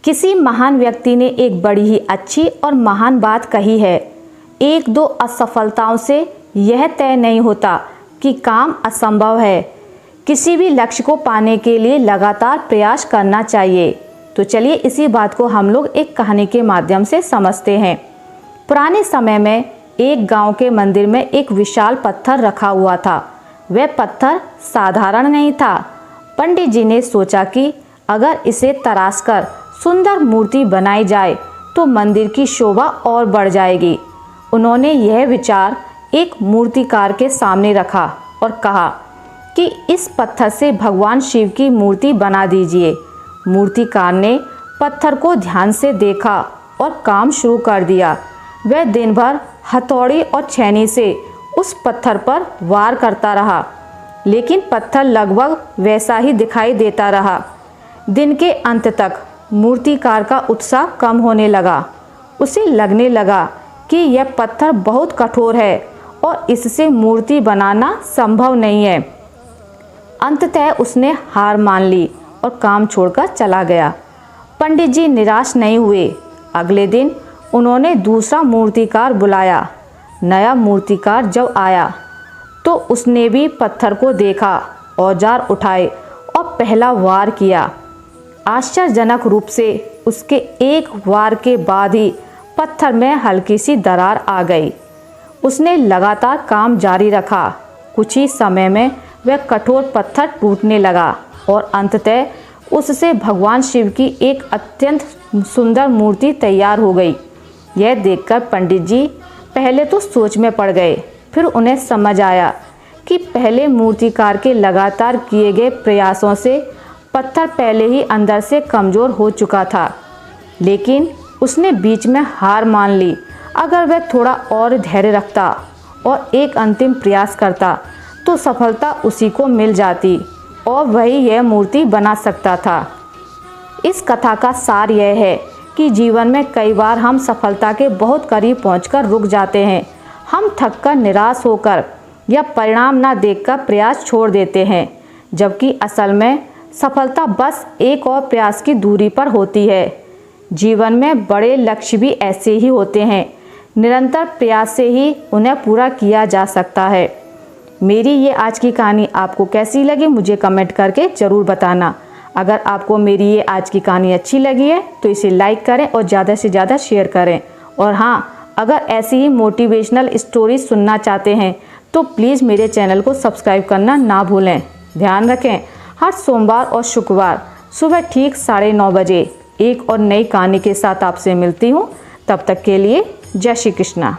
किसी महान व्यक्ति ने एक बड़ी ही अच्छी और महान बात कही है, एक दो असफलताओं से यह तय नहीं होता कि काम असंभव है। किसी भी लक्ष्य को पाने के लिए लगातार प्रयास करना चाहिए। तो चलिए इसी बात को हम लोग एक कहानी के माध्यम से समझते हैं। पुराने समय में एक गांव के मंदिर में एक विशाल पत्थर रखा हुआ था। वह पत्थर साधारण नहीं था। पंडित जी ने सोचा कि अगर इसे तराशकर सुंदर मूर्ति बनाई जाए तो मंदिर की शोभा और बढ़ जाएगी। उन्होंने यह विचार एक मूर्तिकार के सामने रखा और कहा कि इस पत्थर से भगवान शिव की मूर्ति बना दीजिए। मूर्तिकार ने पत्थर को ध्यान से देखा और काम शुरू कर दिया। वह दिन भर हथौड़ी और छेनी से उस पत्थर पर वार करता रहा, लेकिन पत्थर लगभग वैसा ही दिखाई देता रहा। दिन के अंत तक मूर्तिकार का उत्साह कम होने लगा। उसे लगने लगा कि यह पत्थर बहुत कठोर है और इससे मूर्ति बनाना संभव नहीं है। अंततः उसने हार मान ली और काम छोड़कर चला गया। पंडित जी निराश नहीं हुए। अगले दिन उन्होंने दूसरा मूर्तिकार बुलाया। नया मूर्तिकार जब आया तो उसने भी पत्थर को देखा, औजार उठाए और पहला वार किया। आश्चर्यजनक रूप से उसके एक वार के बाद ही पत्थर में हल्की सी दरार आ गई। उसने लगातार काम जारी रखा। कुछ ही समय में वह कठोर पत्थर टूटने लगा और अंततः उससे भगवान शिव की एक अत्यंत सुंदर मूर्ति तैयार हो गई। यह देखकर पंडित जी पहले तो सोच में पड़ गए, फिर उन्हें समझ आया कि पहले मूर्तिकार के लगातार किए गए प्रयासों से पत्थर पहले ही अंदर से कमज़ोर हो चुका था। लेकिन उसने बीच में हार मान ली। अगर वह थोड़ा और धैर्य रखता और एक अंतिम प्रयास करता तो सफलता उसी को मिल जाती और वही यह मूर्ति बना सकता था। इस कथा का सार यह है कि जीवन में कई बार हम सफलता के बहुत करीब पहुंचकर रुक जाते हैं। हम थककर, निराश होकर या परिणाम ना देखकर प्रयास छोड़ देते हैं, जबकि असल में सफलता बस एक और प्रयास की दूरी पर होती है। जीवन में बड़े लक्ष्य भी ऐसे ही होते हैं। निरंतर प्रयास से ही उन्हें पूरा किया जा सकता है। मेरी ये आज की कहानी आपको कैसी लगी मुझे कमेंट करके ज़रूर बताना। अगर आपको मेरी ये आज की कहानी अच्छी लगी है तो इसे लाइक करें और ज़्यादा से ज़्यादा शेयर करें। और हाँ, अगर ऐसी ही मोटिवेशनल स्टोरी सुनना चाहते हैं तो प्लीज़ मेरे चैनल को सब्सक्राइब करना ना भूलें। ध्यान रखें, हर सोमवार और शुक्रवार सुबह ठीक 9:30 बजे एक और नई कहानी के साथ आपसे मिलती हूँ। तब तक के लिए जय श्री कृष्णा।